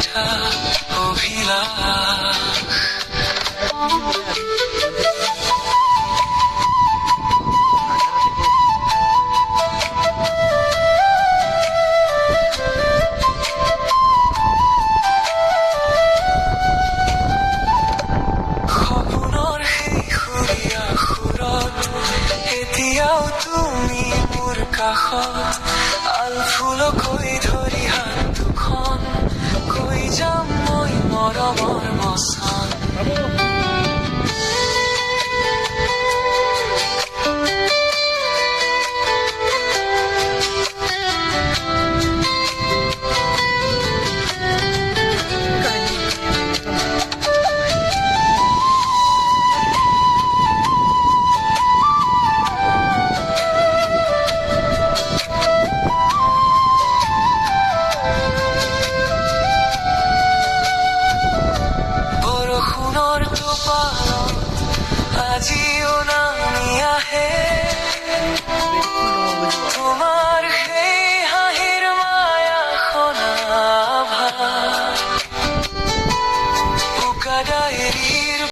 মিঠা অভিলাষ এতিয়াও তুমি মোৰ কাষত আলফুলকৈ ধৰি হাত দুখন কৈ যাম মই মৰমৰ বচন আজিও নামি আহে